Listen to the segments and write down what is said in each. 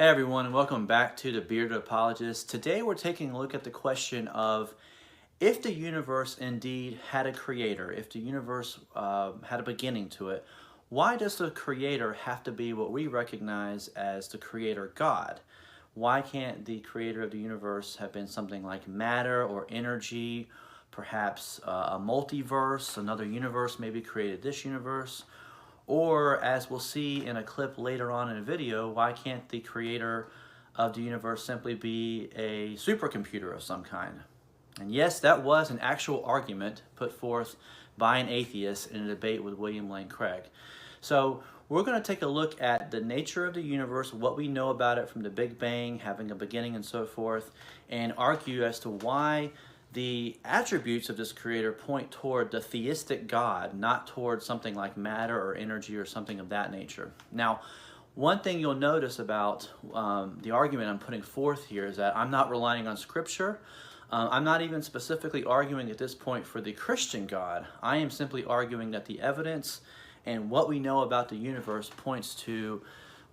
Hey everyone, and welcome back to the Bearded Apologist. Today we're taking a look at the question of if the universe indeed had a creator, if the universe had a beginning to it, why does the creator have to be what we recognize as the creator God? Why can't the creator of the universe have been something like matter or energy, perhaps a multiverse, another universe maybe created this universe? Or, as we'll see in a clip later on in a video, why can't the creator of the universe simply be a supercomputer of some kind? And yes, that was an actual argument put forth by an atheist in a debate with William Lane Craig. So we're going to take a look at the nature of the universe, what we know about it from the Big Bang, having a beginning and so forth, and argue as to why the attributes of this creator point toward the theistic God, not toward something like matter or energy or something of that nature. Now, one thing you'll notice about the argument I'm putting forth here is that I'm not relying on scripture. I'm not even specifically arguing at this point for the Christian God. I am simply arguing that the evidence and what we know about the universe points to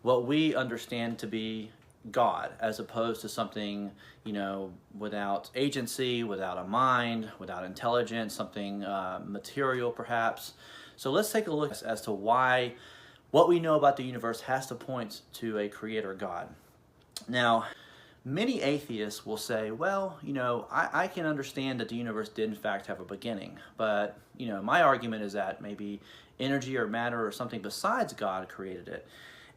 what we understand to be God, as opposed to something, without agency, without a mind, without intelligence, something material perhaps. So let's take a look as to why what we know about the universe has to point to a creator God. Now, many atheists will say, well, I can understand that the universe did in fact have a beginning, but, my argument is that maybe energy or matter or something besides God created it.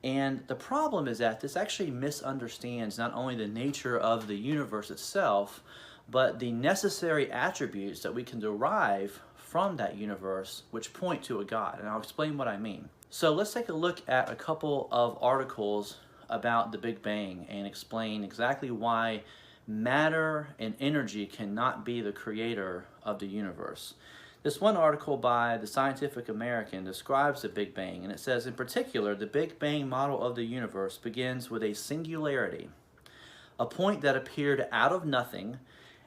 And the problem is that this actually misunderstands not only the nature of the universe itself, but the necessary attributes that we can derive from that universe which point to a God. And I'll explain what I mean. So let's take a look at a couple of articles about the Big Bang and explain exactly why matter and energy cannot be the creator of the universe. This one article by the Scientific American describes the Big Bang, and it says, in particular, the Big Bang model of the universe begins with a singularity, a point that appeared out of nothing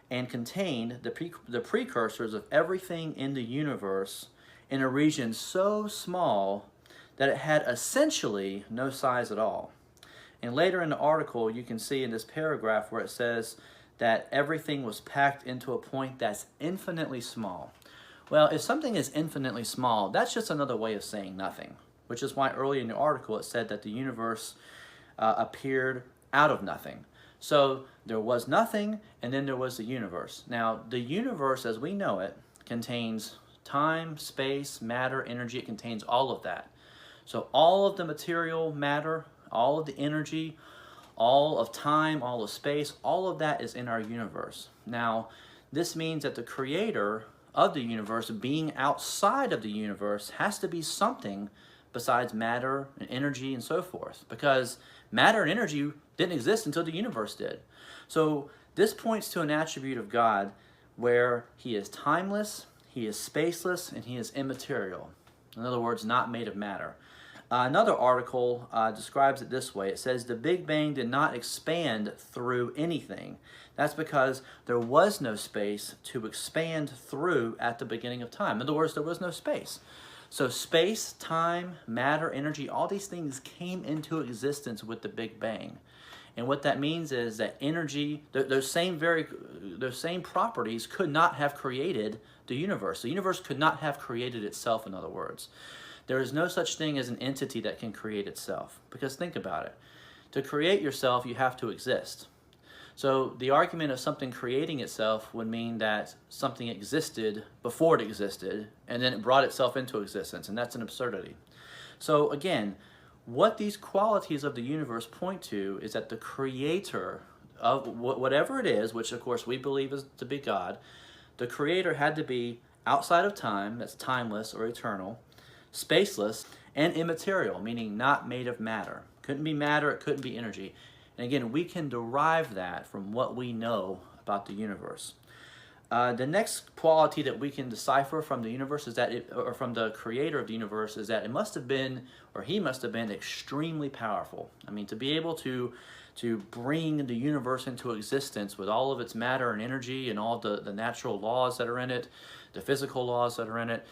and contained the precursors of everything in the universe in a region so small that it had essentially no size at all. And later in the article, you can see in this paragraph where it says that everything was packed into a point that's infinitely small. Well, if something is infinitely small, that's just another way of saying nothing, which is why early in the article it said that the universe appeared out of nothing. So there was nothing, and then there was the universe. Now, the universe as we know it contains time, space, matter, energy. It contains all of that. So all of the material matter, all of the energy, all of time, all of space, all of that is in our universe. Now, this means that the creator of the universe being outside of the universe has to be something besides matter and energy and so forth, because matter and energy didn't exist until the universe did. So this points to an attribute of God where he is timeless, he is spaceless, and he is immaterial. In other words, not made of matter. Another article describes it this way. It says, the Big Bang did not expand through anything. That's because there was no space to expand through at the beginning of time. In other words, there was no space. So space, time, matter, energy, all these things came into existence with the Big Bang. And what that means is that energy, those same properties could not have created the universe. The universe could not have created itself, in other words. There is no such thing as an entity that can create itself. Because think about it. To create yourself, you have to exist. So the argument of something creating itself would mean that something existed before it existed, and then it brought itself into existence, and that's an absurdity. So again, what these qualities of the universe point to is that the creator of whatever it is, which of course we believe is to be God, the creator had to be outside of time, that's timeless or eternal, spaceless, and immaterial, meaning not made of matter. Couldn't be matter, it couldn't be energy. And again, we can derive that from what we know about the universe. The next quality that we can decipher from the universe is that, or from the creator of the universe, is that it must have been, or he must have been, extremely powerful. I mean, to be able to bring the universe into existence with all of its matter and energy and all the natural laws that are in it, the physical laws that are in it,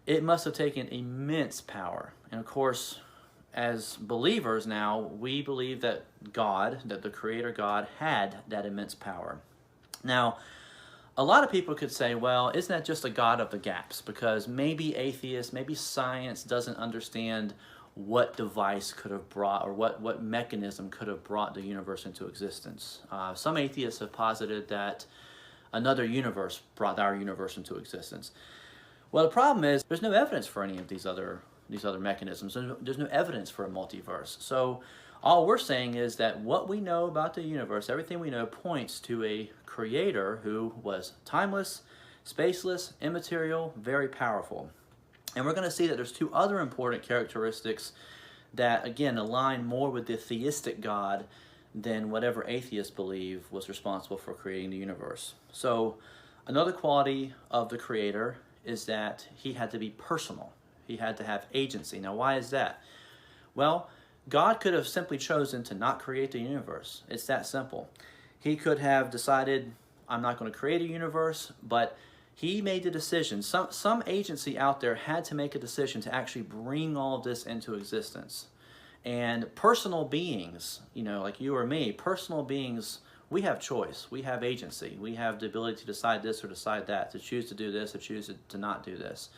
it must have taken immense power. And of course, as believers now, we believe that God, that the Creator God, had that immense power. Now, a lot of people could say, well, isn't that just a God of the gaps? Because maybe atheists, maybe science doesn't understand what device could have brought, or what mechanism could have brought the universe into existence. Some atheists have posited that another universe brought our universe into existence. Well, the problem is there's no evidence for any of these other mechanisms. There's no evidence for a multiverse. So all we're saying is that what we know about the universe, everything we know, points to a creator who was timeless, spaceless, immaterial, very powerful. And we're going to see that there's two other important characteristics that, again, align more with the theistic God than whatever atheists believe was responsible for creating the universe. So another quality of the creator is that he had to be personal. He had to have agency. Now, why is that? Well, God could have simply chosen to not create the universe. It's that simple. He could have decided, I'm not going to create a universe, but he made the decision. Some agency out there had to make a decision to actually bring all of this into existence. And personal beings, like you or me, personal beings, we have choice. We have agency. We have the ability to decide this or decide that, to choose to do this or choose to not do this.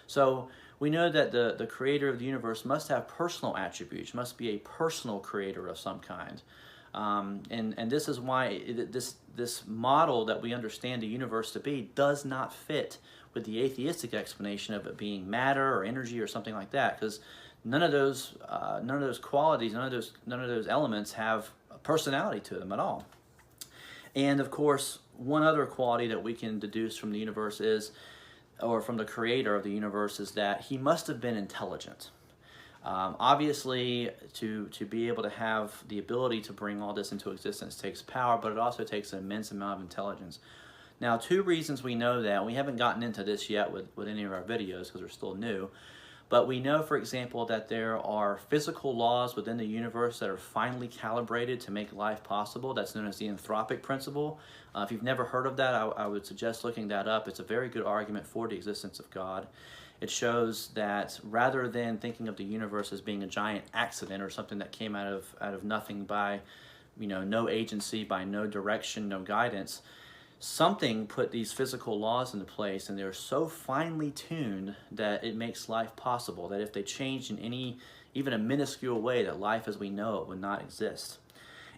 So we know that the creator of the universe must have personal attributes, must be a personal creator of some kind. And this is why this model that we understand the universe to be does not fit with the atheistic explanation of it being matter or energy or something like that, because none of those qualities, none of those elements have a personality to them at all. And of course, one other quality that we can deduce from the universe is, or from the creator of the universe, is that he must have been intelligent. Obviously, to be able to have the ability to bring all this into existence takes power, but it also takes an immense amount of intelligence. Now, two reasons we know that, we haven't gotten into this yet with any of our videos because they're still new, but we know, for example, that there are physical laws within the universe that are finely calibrated to make life possible. That's known as the anthropic principle. If you've never heard of that, I would suggest looking that up. It's a very good argument for the existence of God. It shows that rather than thinking of the universe as being a giant accident or something that came out of nothing by, no agency, by no direction, no guidance, something put these physical laws into place, and they're so finely tuned that it makes life possible, that if they changed in even a minuscule way, that life as we know it would not exist.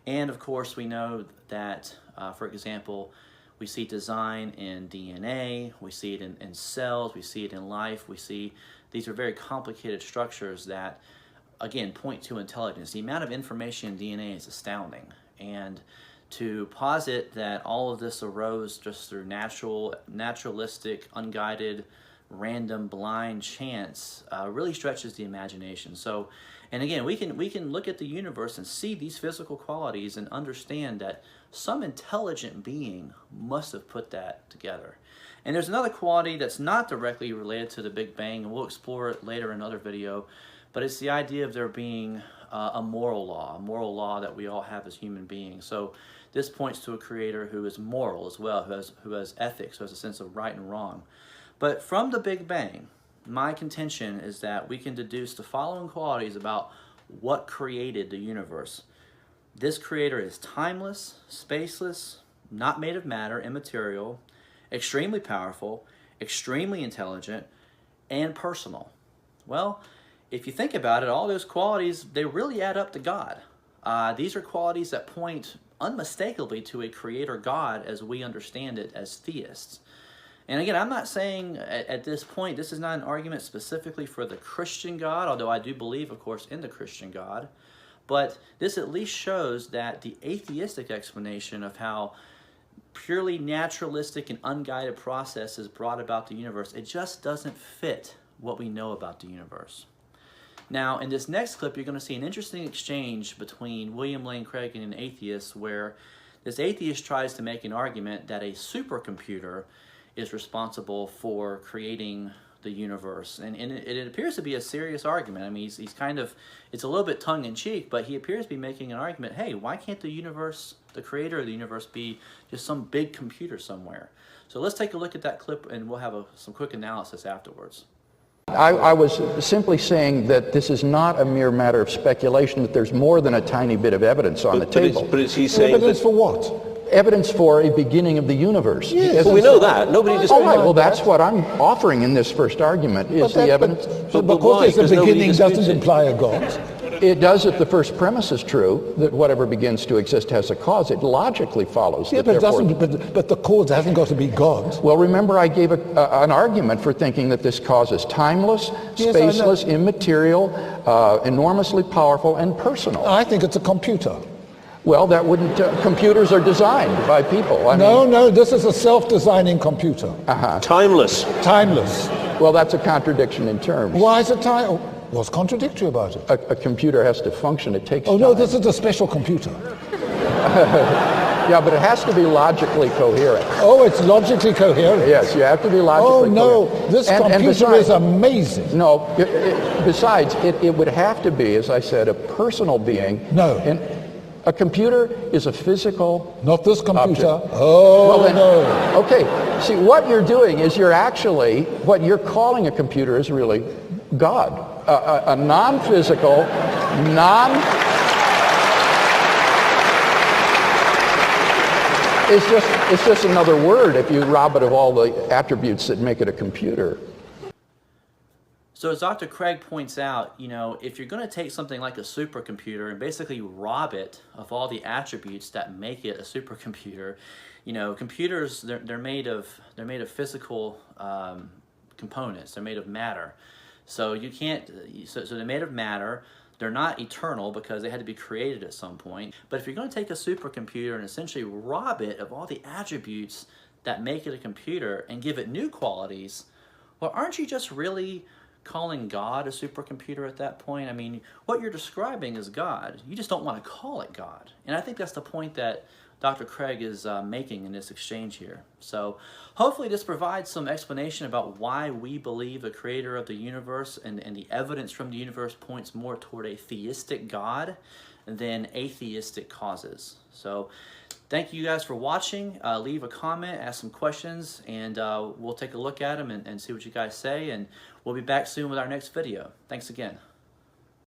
And of course, we know that, for example, we see design in DNA, we see it in cells, we see it in life, these are very complicated structures that, again, point to intelligence. The amount of information in DNA is astounding, and to posit that all of this arose just through naturalistic, unguided, random, blind chance really stretches the imagination. So, and again, we can look at the universe and see these physical qualities and understand that some intelligent being must have put that together. And there's another quality that's not directly related to the Big Bang, and we'll explore it later in another video, but it's the idea of there being a moral law that we all have as human beings. So this points to a creator who is moral as well, who has ethics, who has a sense of right and wrong. But from the Big Bang, my contention is that we can deduce the following qualities about what created the universe. This creator is timeless, spaceless, not made of matter, immaterial, extremely powerful, extremely intelligent, and personal. Well, if you think about it, all those qualities, they really add up to God. These are qualities that point unmistakably to a creator God as we understand it as theists. And again, I'm not saying at this point, this is not an argument specifically for the Christian God, although I do believe, of course, in the Christian God. But this at least shows that the atheistic explanation of how purely naturalistic and unguided processes brought about the universe, it just doesn't fit what we know about the universe. Now, in this next clip, you're going to see an interesting exchange between William Lane Craig and an atheist, where this atheist tries to make an argument that a supercomputer is responsible for creating the universe. And it appears to be a serious argument. I mean, he's kind of, it's a little bit tongue-in-cheek, but he appears to be making an argument, hey, why can't the universe, the creator of the universe, be just some big computer somewhere? So let's take a look at that clip, and we'll have some quick analysis afterwards. I was simply saying that this is not a mere matter of speculation, that there's more than a tiny bit of evidence on the table. But is he saying Evidence for what? Evidence for a beginning of the universe. Yes. Well, we know that. Nobody disputes All right, well, that. that's what I'm offering in this first argument, is the evidence. But why? because there's a Because nobody beginning disputes doesn't it. imply a God. It does if the first premise is true, that whatever begins to exist has a cause. It logically follows. Yeah, that but it therefore- doesn't. But the cause hasn't got to be God. Well, remember I gave an argument for thinking that this cause is timeless, Yes, I know. spaceless, immaterial, enormously powerful, and personal. I think it's a computer. Well, that wouldn't, computers are designed by people. I No, mean, no, this is a self-designing computer. Timeless. Timeless. well, that's a contradiction in terms. Why is it time? What's contradictory about it? A computer has to function, it takes Oh time. no, this is a special computer. Yeah, but it has to be logically coherent. Oh, it's logically coherent. Yes, you have to be Oh logically no, coherent. this And computer besides- is amazing. No, besides, it would have to be, as I said, a personal being. No. And a computer is a physical Not this computer. object. Oh Well, then, no. okay, see, what you're doing is you're actually, what you're calling a computer is really God. A non-physical, it's just another word if you rob it of all the attributes that make it a computer. So as Dr. Craig points out, you know, if you're going to take something like a supercomputer and basically rob it of all the attributes that make it a supercomputer, you know, computers, they're made of physical components. They're made of matter. So you can't, so they're made of matter. They're not eternal because they had to be created at some point. But if you're going to take a supercomputer and essentially rob it of all the attributes that make it a computer and give it new qualities, well, aren't you just really calling God a supercomputer at that point? I mean, what you're describing is God. You just don't want to call it God. And I think that's the point that Dr. Craig is making in this exchange here. So hopefully this provides some explanation about why we believe the creator of the universe and the evidence from the universe points more toward a theistic God than atheistic causes. So thank you guys for watching. Leave a comment, ask some questions, and we'll take a look at them and see what you guys say. And we'll be back soon with our next video. Thanks again.